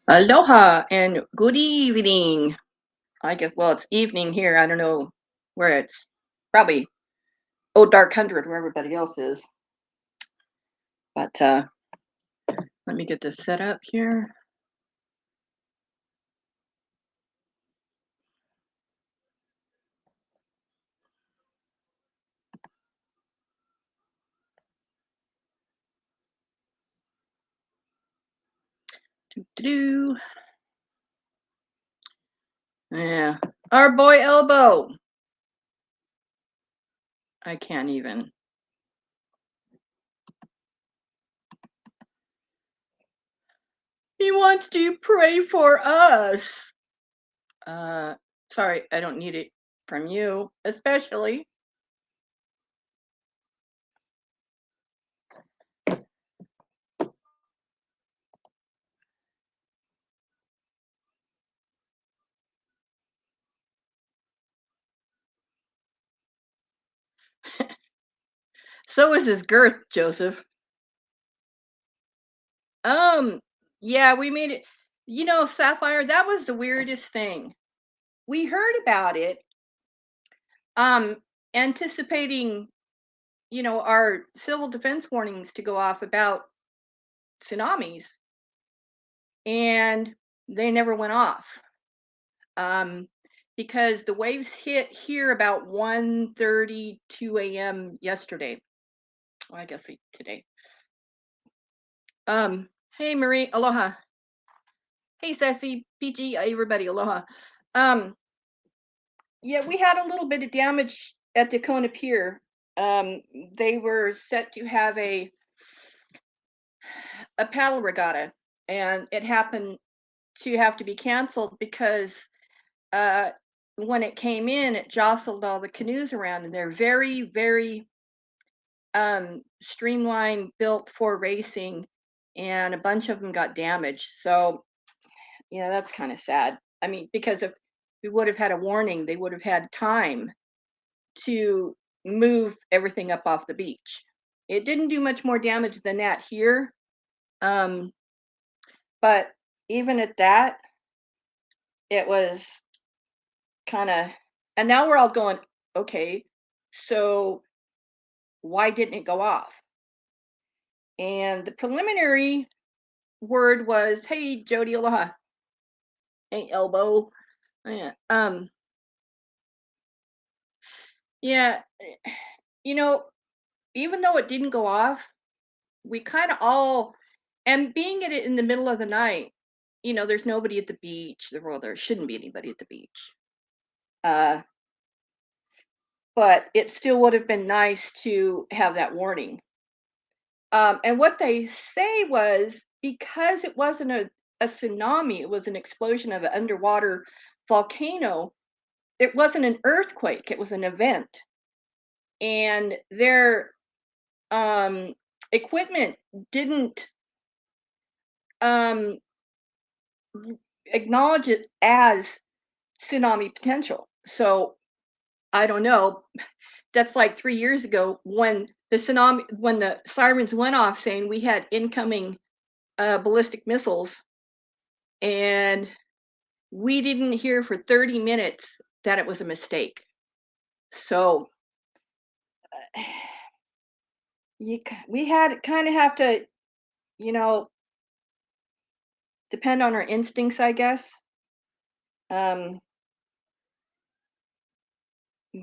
Aloha and good evening. I guess, well, it's evening here. I don't know where it's probably, dark 100 where everybody else is. But let me get this set up here. Do. Yeah. Our boy Elbo. I can't even. He wants to pray for us. Uh, sorry, I don't need it from you, especially. So is his girth, Joseph. Um, yeah, we made it. Sapphire, that was the weirdest thing. We heard about it, um, anticipating, our civil defense warnings to go off about tsunamis, and they never went off. Um, because the waves hit here about 1:32 a.m. yesterday. Well, I guess today. Hey Marie, aloha. Hey Sassy, PG, everybody, aloha. Um, yeah, we had a little bit of damage at the Kona Pier. Um, they were set to have a paddle regatta, and it happened to have to be canceled because uh, when it came in, it jostled all the canoes around, and they're very, very streamlined, built for racing, and a bunch of them got damaged. So, that's kind of sad. I mean, because if we would have had a warning, they would have had time to move everything up off the beach. It didn't do much more damage than that here. Um, but even at that, it was kind of, and now we're all going, okay, so why didn't it go off? And the preliminary word was, hey, Jody, aloha, hey, Elbo. Yeah. Yeah, you know, even though it didn't go off, we kind of all, and being in the middle of the night, there's nobody at the beach. Well, there shouldn't be anybody at the beach. Uh, but it still would have been nice to have that warning. And what they say was because it wasn't a tsunami, it was an explosion of an underwater volcano. It wasn't an earthquake, it was an event. And their um, equipment didn't um, acknowledge it as tsunami potential. So I don't know. That's like 3 years ago when the sirens went off saying we had incoming ballistic missiles, and we didn't hear for 30 minutes that it was a mistake. So we had kind of have to, you know, depend on our instincts, I guess. Um,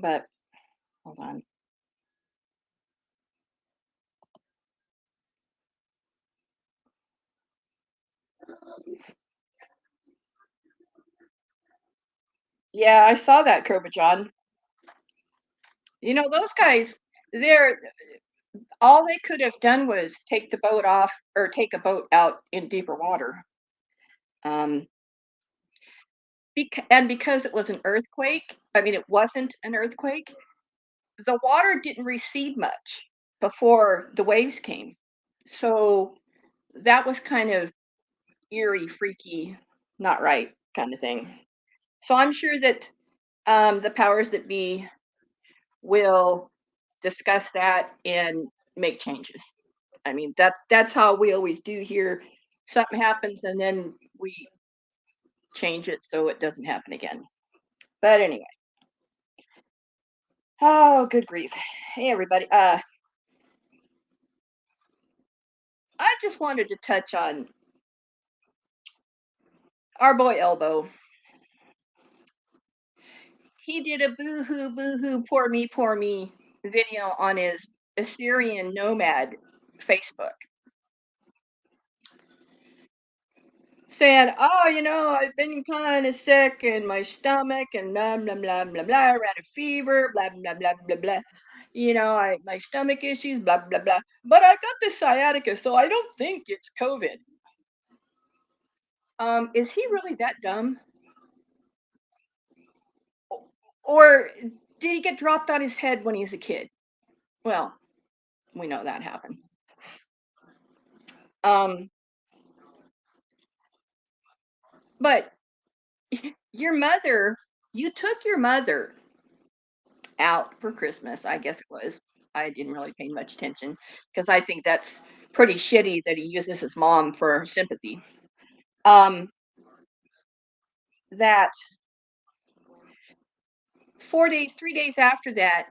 but hold on. Yeah, I saw that, John. Those guys, they're all they could have done was take the boat off or take a boat out in deeper water. Um, and because it was an earthquake, I mean, it wasn't an earthquake, the water didn't recede much before the waves came. So that was kind of eerie, freaky, not right kind of thing. So I'm sure that the powers that be will discuss that and make changes. I mean, that's how we always do here. Something happens, and then we change it so it doesn't happen again. But anyway, oh, good grief. Hey, everybody. I just wanted to touch on our boy Elbo. He did a boo hoo, poor me video on his Assyrian nomad Facebook saying, "Oh, I've been kind of sick in my stomach and blah blah blah blah blah. I had a fever, blah blah blah blah blah. My stomach issues, blah blah blah. But I got the sciatica, so I don't think it's COVID." Is he really that dumb, or did he get dropped on his head when he was a kid? Well, we know that happened. Um, but your mother, you took your mother out for Christmas, I guess it was. I didn't really pay much attention because I think that's pretty shitty that he uses his mom for sympathy. Um, that 4 days, 3 days after that,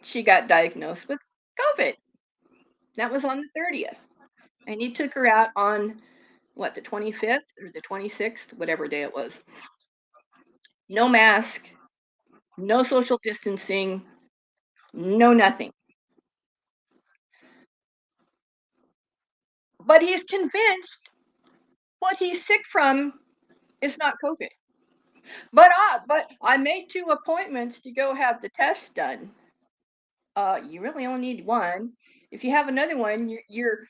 she got diagnosed with COVID. That was on the 30th. And he took her out on what, the 25th or the 26th, whatever day it was. No mask, no social distancing, no nothing. But he's convinced what he's sick from is not COVID. But I made 2 appointments to go have the test done. You really only need one. If you have another one, you're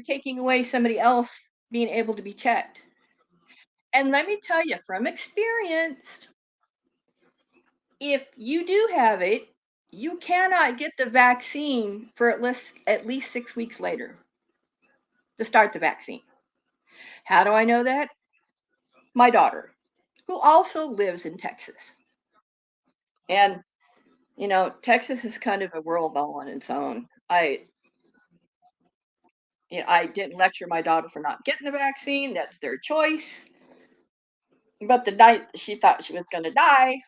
taking away somebody else being able to be checked. And let me tell you from experience, if you do have it, you cannot get the vaccine for at least 6 weeks later to start the vaccine. How do I know that? My daughter, who also lives in Texas. And Texas is kind of a world all on its own. I didn't lecture my daughter for not getting the vaccine. That's their choice. But the night she thought she was going to die,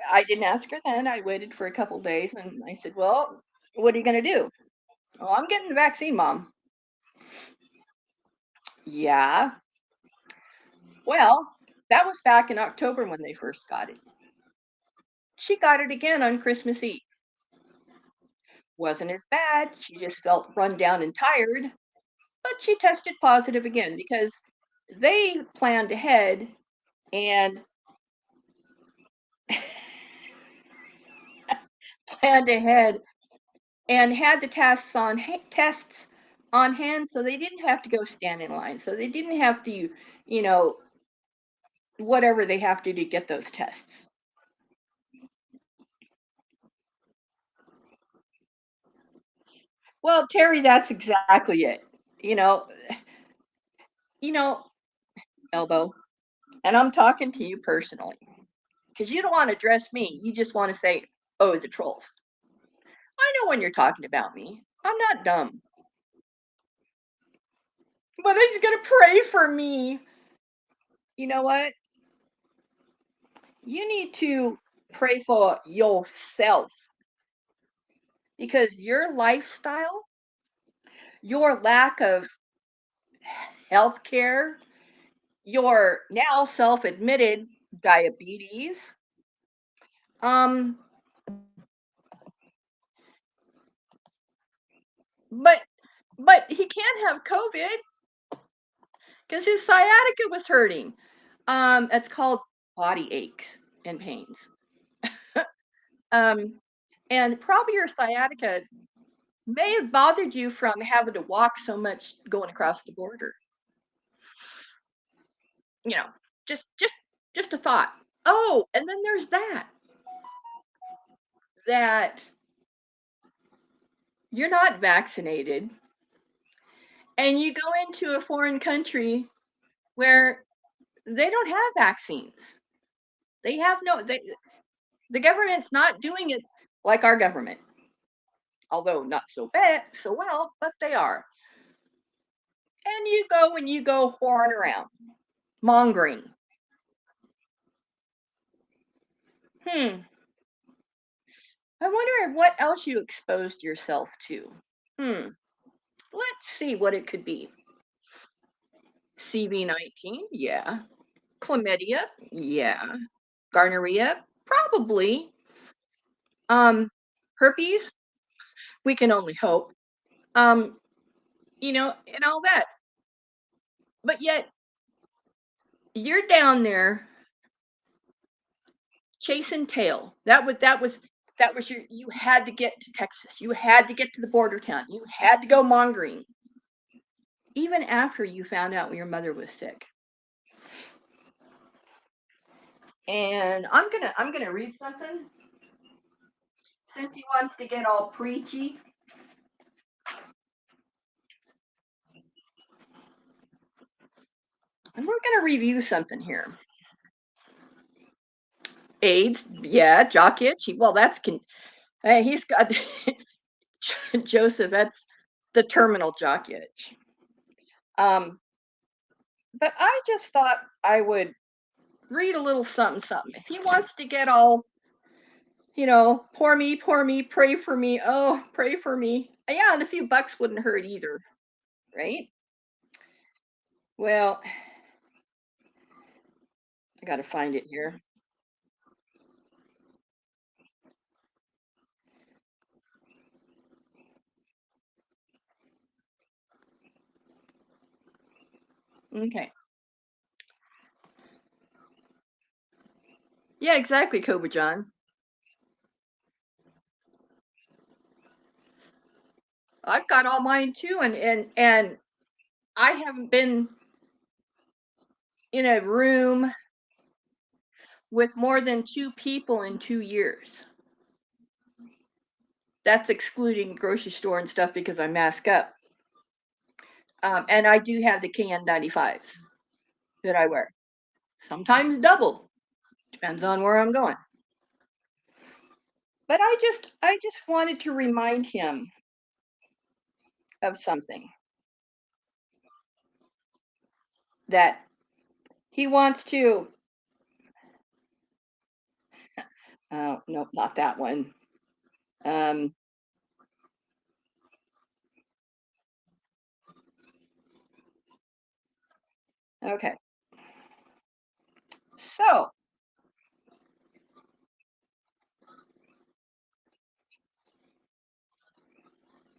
I didn't ask her then. I waited for a couple days and I said, "Well, what are you going to do?" "Oh, I'm getting the vaccine, Mom." "Yeah." Well, that was back in October when they first got it. She got it again on Christmas Eve. Wasn't as bad. She just felt run down and tired, but she tested positive again because they planned ahead and planned ahead and had the tests on hand, so they didn't have to go stand in line. So they didn't have to, whatever they have to get those tests. Well, Terry, that's exactly it. You know, you know, Elbow, and I'm talking to you personally because you don't want to address me. You just want to say, "Oh, the trolls." I know when you're talking about me. I'm not dumb, but he's gonna pray for me. You know what? You need to pray for yourself because your lifestyle, your lack of health care, your now self-admitted diabetes, um, but he can't have COVID because his sciatica was hurting. It's called body aches and pains. Um, and probably your sciatica may have bothered you from having to walk so much going across the border. You know, just a thought. Oh, and then there's that you're not vaccinated and you go into a foreign country where they don't have vaccines. They have no they the government's not doing it like our government, although not so well, but they are. And you go foreign around. Mongering. Hmm. I wonder what else you exposed yourself to. Hmm. Let's see what it could be. CV-19, yeah. Chlamydia, yeah. Gonorrhea, probably. Um, Herpes, we can only hope. Um, and all that. But yet you're down there chasing tail. That was you had to get to Texas. You had to get to the border town. You had to go mongering. Even after you found out your mother was sick. And I'm gonna read something since he wants to get all preachy. And we're gonna review something here. AIDS, yeah, jock itch. Well, hey, he's got Joseph. That's the terminal jock itch. Um, but I just thought I would read a little something, something. If he wants to get all, poor me, pray for me. Oh, pray for me. Yeah, and a few bucks wouldn't hurt either, right? Well, I got to find it here. Okay. Yeah, exactly, Cobra John. I've got all mine too, and I haven't been in a room with more than two people in 2 years. That's excluding grocery store and stuff because I mask up. And I do have the KN95s that I wear. Sometimes double, depends on where I'm going. But I just wanted to remind him of something that he wants to. Oh no, not that one. Um, okay, so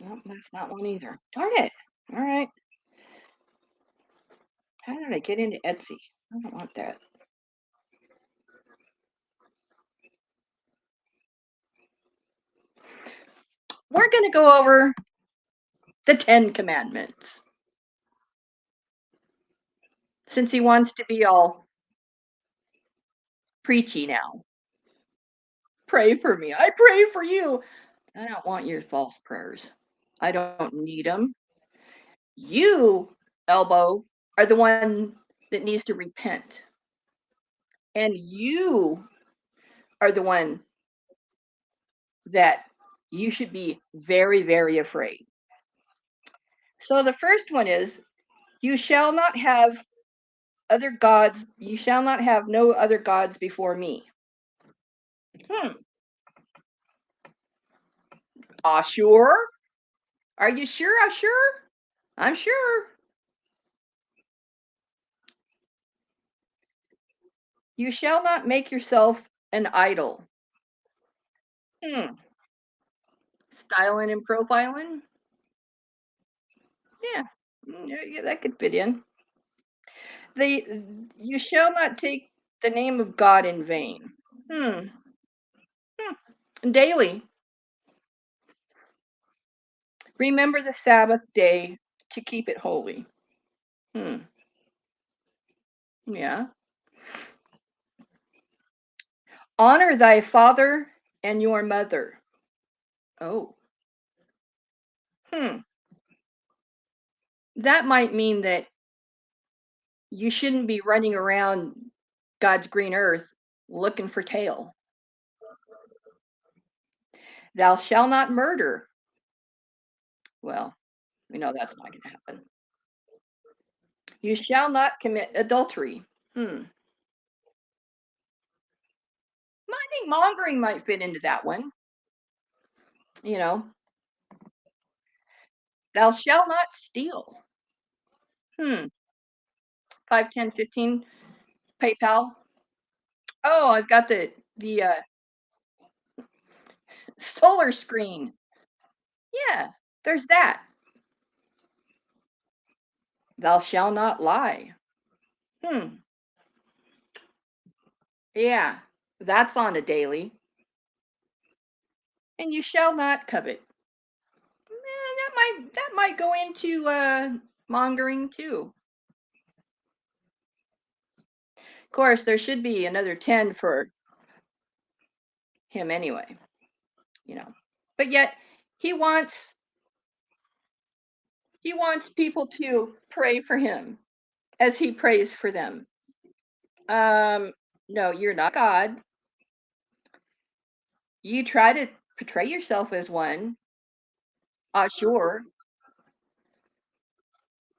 no, that's not one either. Darn it! All right, how did I get into Etsy? I don't want that. We're gonna go over the Ten Commandments since he wants to be all preachy now. Pray for me. I pray for you. I don't want your false prayers. I don't need them. You, Elbo, are the one that needs to repent. And you are the one that you should be very, very afraid. So the first one is you shall not have other gods, you shall not have no other gods before me. Hmm. Sure? Are you sure? I'm sure. I'm sure. You shall not make yourself an idol. Hmm. Styling and profiling? Yeah. Yeah, that could fit in. The you shall not take the name of God in vain. Hmm. Daily, remember the Sabbath day to keep it holy. Hmm. Yeah. Honor thy father and your mother. Oh. Hmm. That might mean that you shouldn't be running around God's green earth looking for tail. Thou shalt not murder. Well, we know that's not going to happen. You shall not commit adultery. Hmm. I think mongering might fit into that one. You know, thou shalt not steal. Hmm. 5, 10, 15. PayPal. Oh, I've got the solar screen. Yeah, there's that. Thou shalt not lie. Hmm. Yeah, that's on a daily. And you shall not covet. That might go into mongering too. Of course, there should be another 10 for him anyway, you know. But yet he wants he wants people to pray for him as he prays for them. Um no, you're not God. You try to portray yourself as one, sure.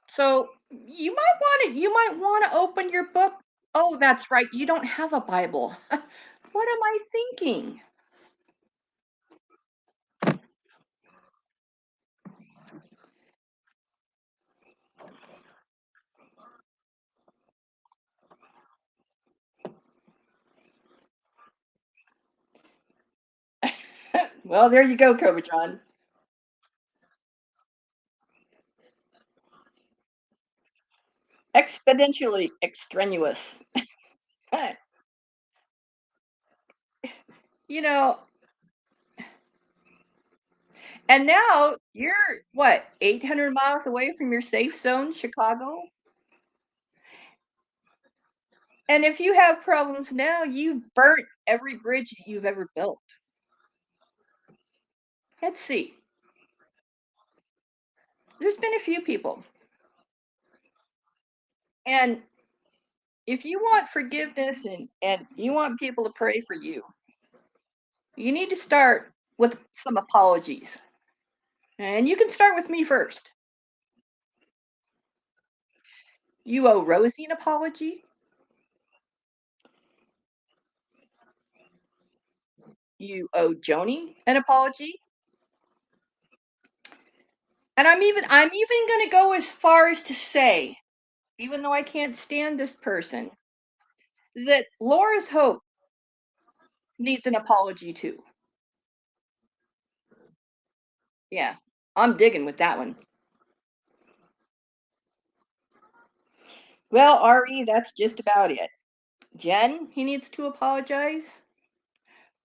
So you might want to open your book. Oh, that's right. You don't have a Bible. What am I thinking? Well, there you go, Cobra John. Exponentially extraneous. You know, and now you're what, 800 miles away from your safe zone, Chicago? And if you have problems now, you've burnt every bridge that you've ever built. Let's see. There's been a few people. And if you want forgiveness and you want people to pray for you need to start with some apologies. And you can start with me first. You owe Rosie an apology. You owe Joni an apology. And I'm even going to go as far as to say, even though I can't stand this person, that Laura's Hope needs an apology too. Yeah, I'm digging with that one. Well, Ari, that's just about it. Jen, he needs to apologize.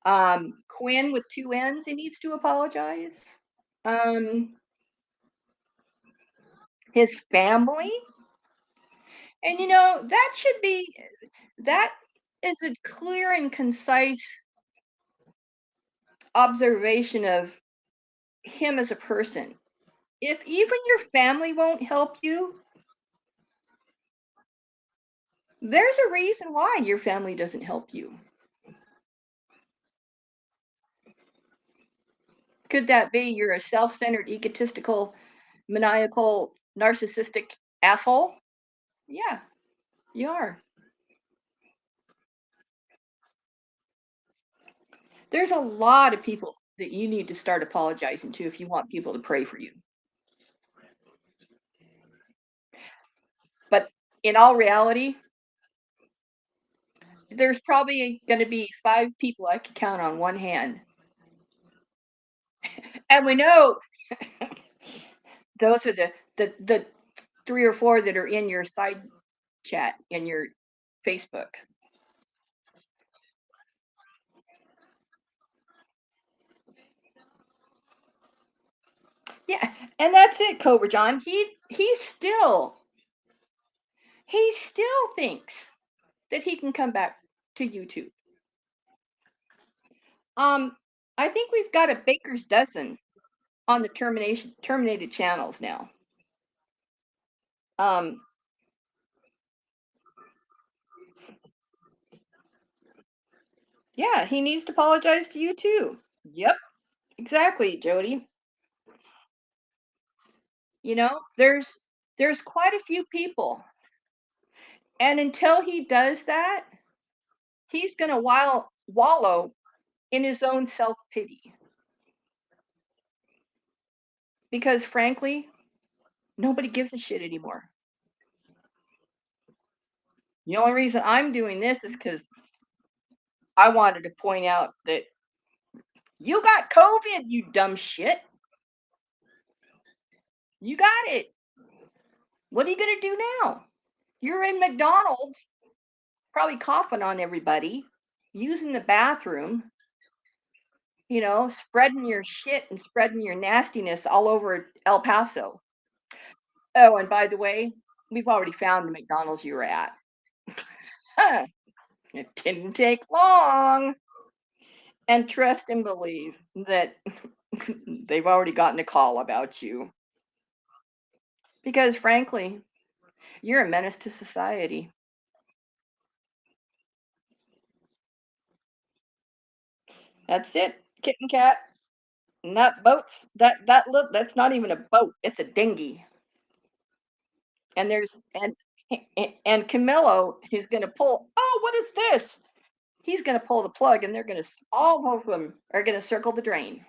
Quinn with two N's, he needs to apologize. Um, his family, and that should be that is a clear and concise observation of him as a person. If even your family won't help you, there's a reason why your family doesn't help you. Could that be you're a self-centered, egotistical, maniacal, narcissistic asshole? Yeah, you are. There's a lot of people that you need to start apologizing to if you want people to pray for you. But in all reality, there's probably going to be 5 people I could count on one hand. And we know those are the 3 or 4 that are in your side chat in your Facebook. Yeah, and that's it, Cobra John. He still thinks that he can come back to YouTube. Um, I think we've got a baker's dozen on the terminated channels now. Um, yeah, he needs to apologize to you too. Yep, exactly, Jody. There's quite a few people. And until he does that, he's going to wallow in his own self-pity because frankly, nobody gives a shit anymore. The only reason I'm doing this is because I wanted to point out that you got COVID, you dumb shit. You got it. What are you going to do now? You're in McDonald's, probably coughing on everybody, using the bathroom, spreading your shit and spreading your nastiness all over El Paso. Oh, and by the way, we've already found the McDonald's you were at. Huh, it didn't take long. And trust and believe that they've already gotten a call about you. Because frankly, you're a menace to society. That's it, kitten cat. And that boat's that's not even a boat. It's a dinghy. And there's and Camillo, he's gonna pull. Oh, what is this? He's gonna pull the plug, and they're gonna all of them are gonna circle the drain.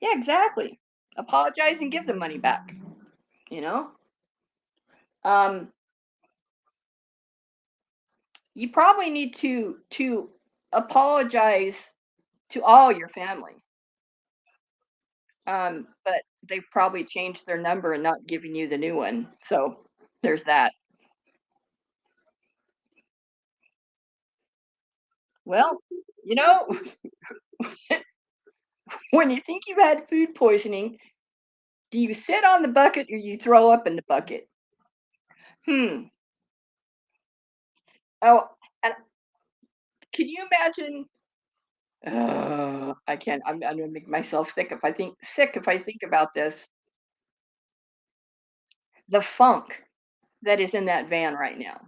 Yeah, exactly. Apologize and give the money back. You know. Um, you probably need to apologize to all your family. But they've probably changed their number and not giving you the new one. So there's that. Well, you know, when you think you've had food poisoning, do you sit on the bucket or you throw up in the bucket? Hmm. Oh, and can you imagine? I can't. I'm gonna make myself sick if I think about this. The funk that is in that van right now,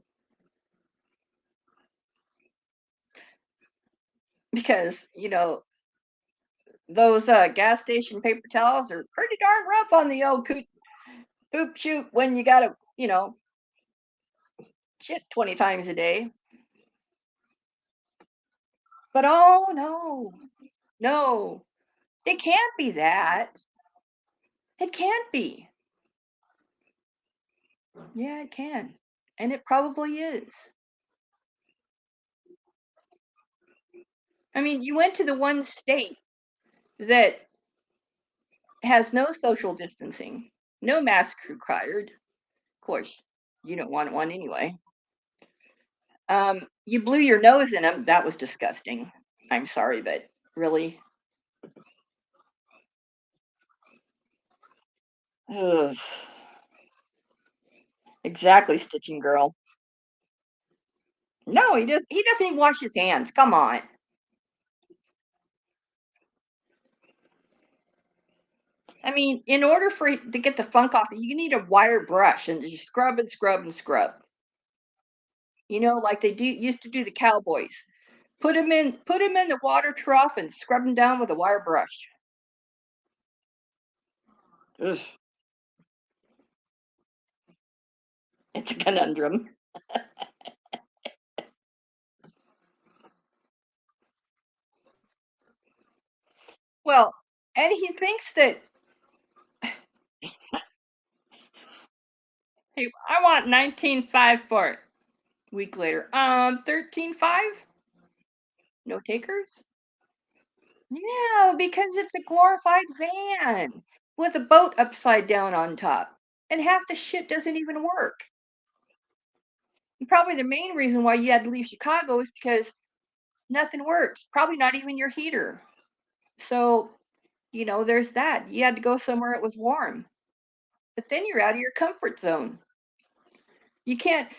because those gas station paper towels are pretty darn rough on the old poop shoot when you gotta shit 20 times a day. But oh no, no, it can't be that. It can't be. Yeah, it can, and it probably is. I mean, you went to the one state that has no social distancing, no mask required. Of course, you don't want one anyway. You blew your nose in them. That was disgusting. I'm sorry, but really, ugh. Exactly, stitching girl. No, he does. He doesn't even wash his hands. Come on. I mean, in order for it to get the funk off, you need a wire brush and just scrub and scrub and scrub. Like they used to do the cowboys. Put him in the water trough and scrub him down with a wire brush. Ugh, it's a conundrum. Well, and he thinks that, hey, I want 19.5 for it. Week later, 13.5. No takers. Yeah, because it's a glorified van with a boat upside down on top, and half the shit doesn't even work. And probably the main reason why you had to leave Chicago is because nothing works. Probably not even your heater. So, there's that. You had to go somewhere it was warm. But then you're out of your comfort zone. You can't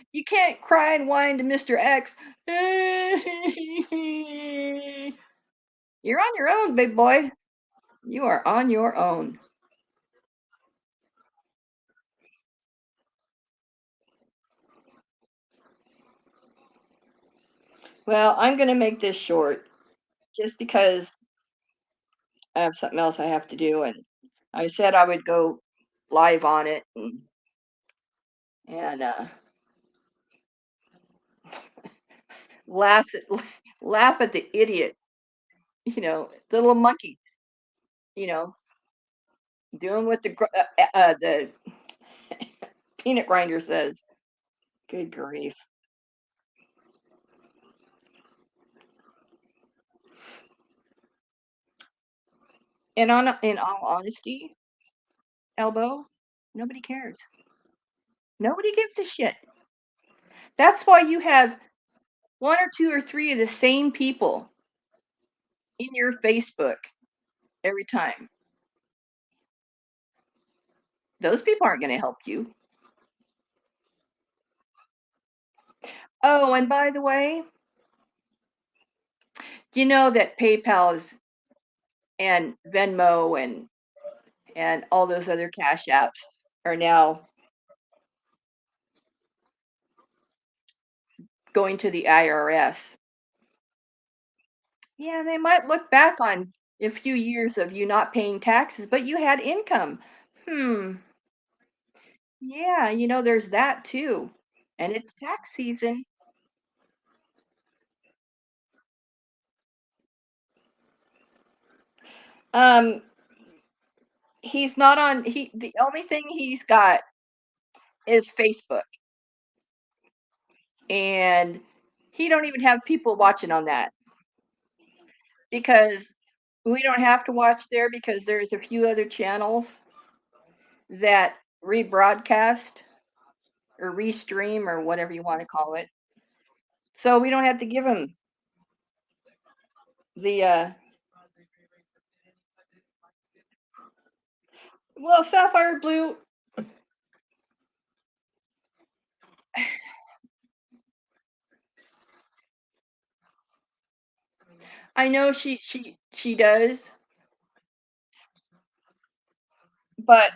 cry and whine to Mr. X. You're on your own, big boy. You are on your own. Well, I'm going to make this short just because I have something else I have to do. And I said I would go live on it. And and laugh at laugh at the idiot, the little monkey, you know, doing what the peanut grinder says. Good grief! And in all honesty, Elbow, nobody cares. Nobody gives a shit. That's why you have one or two or three of the same people in your Facebook every time. Those people aren't going to help you. Oh, and by the way, do you know that PayPal is and Venmo and all those other cash apps are now going to the IRS? Yeah, they might look back on a few years of you not paying taxes, but you had income. Hmm. Yeah, there's that too. And it's tax season. Um, he's not on the only thing he's got is Facebook. And he don't even have people watching on that because we don't have to watch there because there's a few other channels that rebroadcast or restream or whatever you want to call it. So we don't have to give him the well, Sapphire Blue. I know she does, but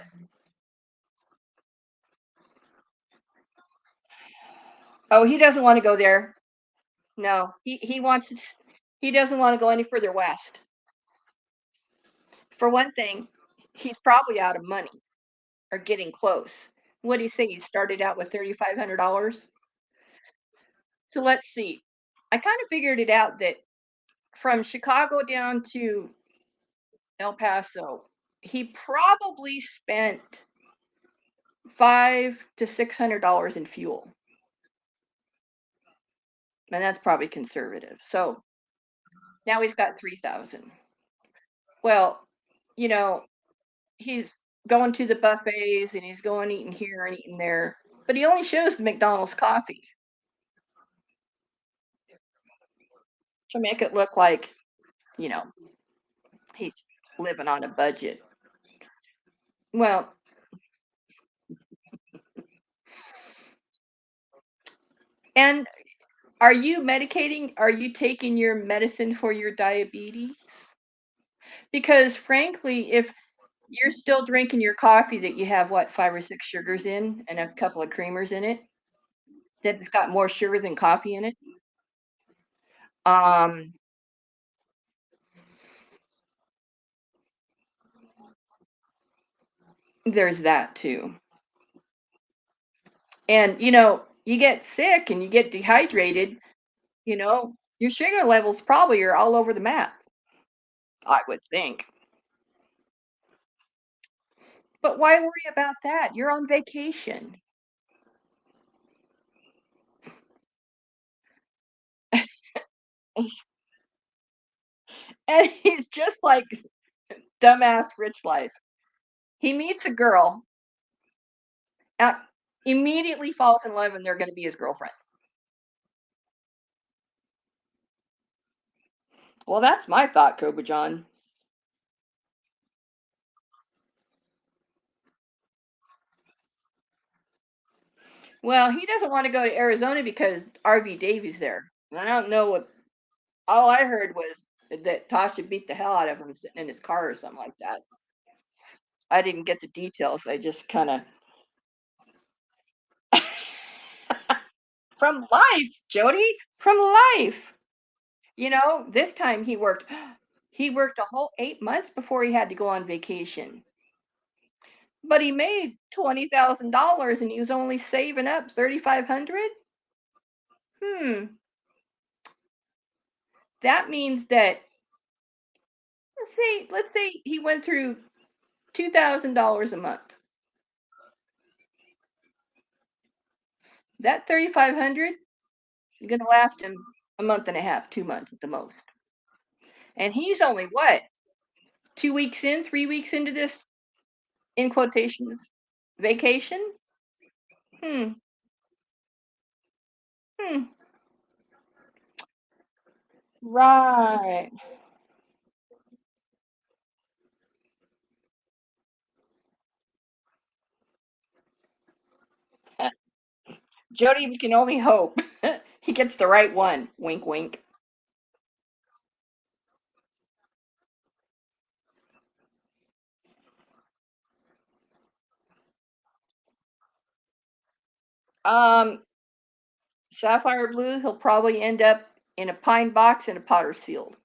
oh, he doesn't want to go there. No, he wants to, he doesn't want to go any further west. For one thing, he's probably out of money or getting close. What do you say? He started out with $3,500. So let's see. I kind of figured it out that from Chicago down to El Paso, he probably spent $500 to $600 in fuel, and that's probably conservative. So now he's got 3,000. Well, you know, he's going to the buffets and he's going eating here and eating there, but he only shows the McDonald's coffee to make it look like, you know, he's living on a budget. Well, and are you medicating? Are you taking your medicine for your diabetes? Because frankly, if you're still drinking your coffee that you have what, 5 or 6 sugars in and a couple of creamers in it, that's got more sugar than coffee in it, um, there's that too. And, you get sick and you get dehydrated, your sugar levels probably are all over the map, I would think. But why worry about that? You're on vacation. And he's just like dumbass rich life. He meets a girl, uh, immediately falls in love, and they're going to be his girlfriend. Well, that's my thought, Koba John. Well, he doesn't want to go to Arizona because RV Davies there. I don't know what. All I heard was that Tasha beat the hell out of him sitting in his car or something like that. I didn't get the details. I just kind of from life, Jody, from life. This time he worked. He worked a whole 8 months before he had to go on vacation. but he made $20,000 and he was only saving up 3,500. Hmm, that means that let's say he went through $2,000 a month. That 3,500 is going to last him a month and a half, 2 months at the most. And he's only what, 2 weeks in, 3 weeks into this, in quotations, vacation? Hmm. Hmm. Right. Jody, we can only hope he gets the right one. Wink, wink. Um, Sapphire Blue, he'll probably end up in a pine box in a potter's field.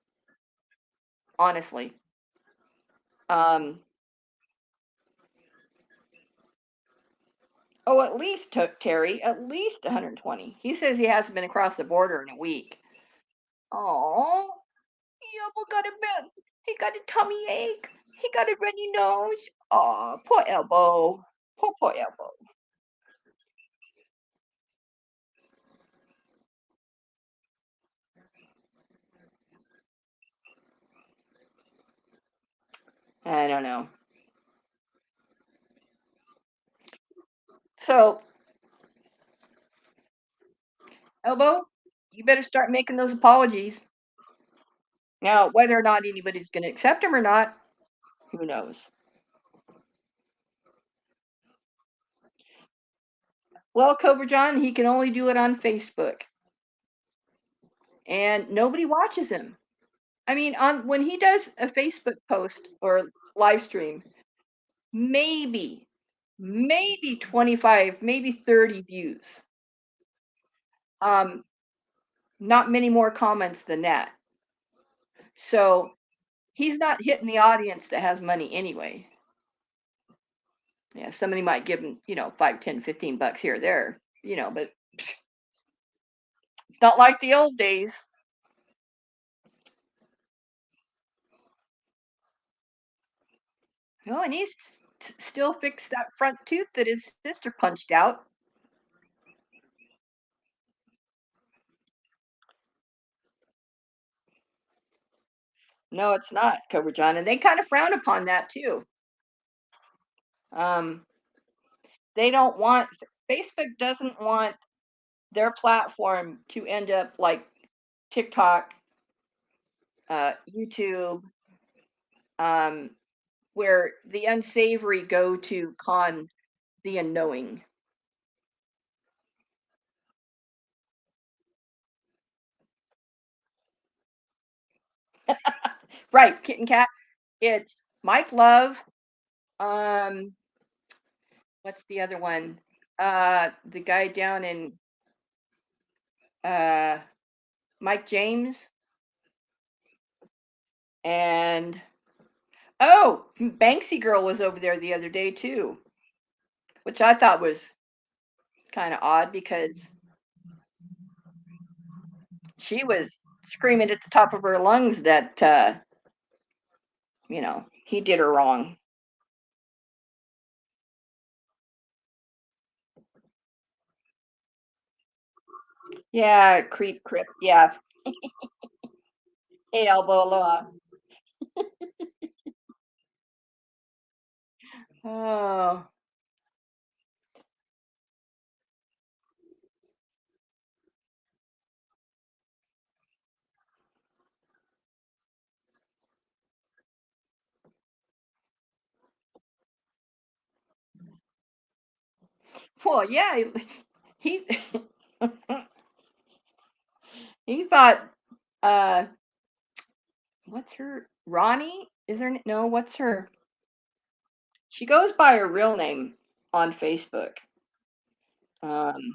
Honestly. Um, oh, at least Terry, at least 120. He says he hasn't been across the border in a week. Oh, Elbo got a bit. He got a tummy ache. He got a runny nose. Oh, poor Elbo. Poor Elbo. I don't know. So, Elbo, you better start making those apologies. Now, whether or not anybody's going to accept them or not, who knows? Well, Cobra John, he can only do it on Facebook, and nobody watches him. I mean, on when he does a Facebook post or live stream, maybe, maybe 25, maybe 30 views. Um, not many more comments than that. So he's not hitting the audience that has money anyway. Yeah, somebody might give him, 5, 10, 15 bucks here or there, but it's not like the old days. Oh, and he's still fixed that front tooth that his sister punched out. No, it's not, Cobra John, and they kind of frown upon that too. Um, they don't want Facebook doesn't want their platform to end up like TikTok, YouTube, um, where the unsavory go to con the unknowing. Right, kitten cat. It's Mike Love. Um, what's the other one? The guy down in uh Mike James and oh, Banksy Girl was over there the other day too, which I thought was kind of odd because she was screaming at the top of her lungs that he did her wrong. Yeah, creep, crip. Yeah. Hey, elbow law. Oh, well, yeah. He he thought. Uh, what's her Ronnie? Is her no? What's her? She goes by her real name on Facebook. Um,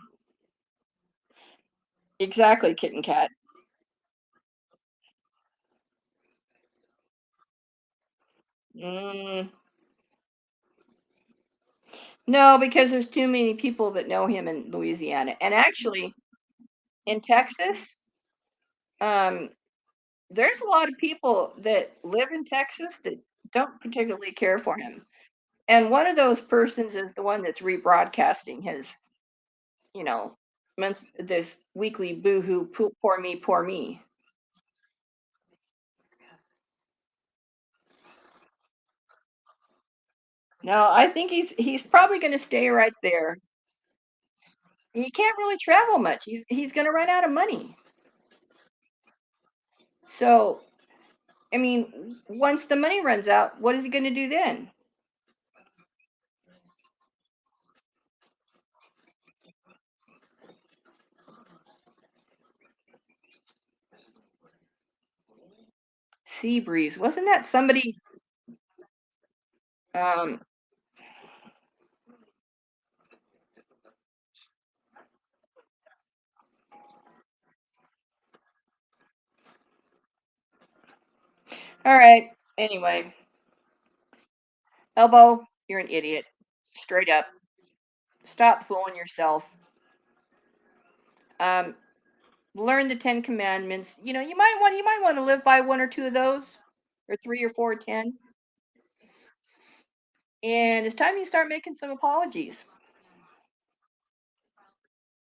exactly, kitten cat. Mm, No, because there's too many people that know him in Louisiana. And actually, in Texas, um, there's a lot of people that live in Texas that don't particularly care for him. And one of those persons is the one that's rebroadcasting his, you know, this weekly boohoo, poor me, poor me. No, I think he's probably going to stay right there. He can't really travel much. He's going to run out of money. So, I mean, once the money runs out, what is he going to do then? Sea breeze. Wasn't that somebody? Um, all right. Anyway, Elbow, you're an idiot. Straight up. Stop fooling yourself. Um, learn the Ten Commandments. You might want to live by one or two of those, or three or four, 10. And it's time you start making some apologies.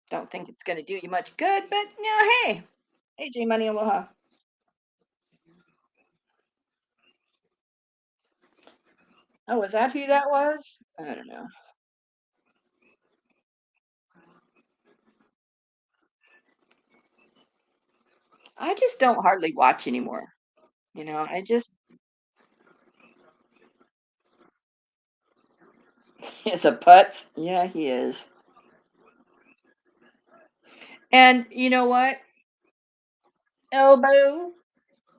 Don't think it's going to do you much good, but hey, hey, J Money, aloha. Oh, was that who that was? I don't know. I just don't hardly watch anymore. I just is a putz. Yeah, he is. And you know what? Elbow,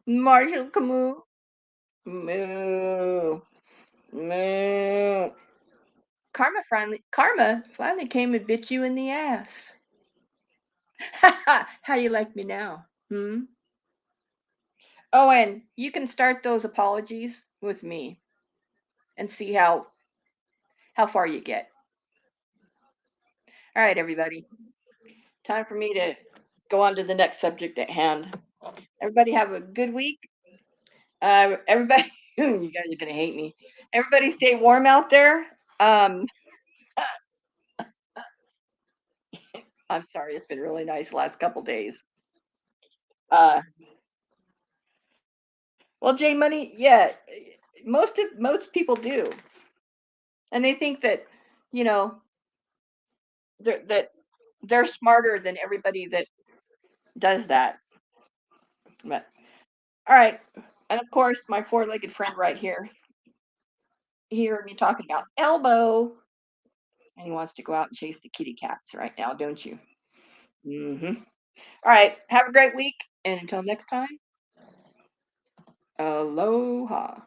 Marshall Camus, moo, moo. Karma finally came and bit you in the ass. How do you like me now? Hmm. Oh, and you can start those apologies with me and see how far you get. All right, everybody. Time for me to go on to the next subject at hand. Everybody have a good week. Everybody, you guys are gonna hate me. Everybody, stay warm out there. Um, I'm sorry, it's been really nice the last couple days. Uh, well, Jay Money, yeah, most people do, and they think that you know that they're smarter than everybody that does that. But all right, and of course, my four-legged friend right here, he heard me talking about Elbow, and he wants to go out and chase the kitty cats right now, don't you? Hmm. All right, have a great week, and until next time, aloha.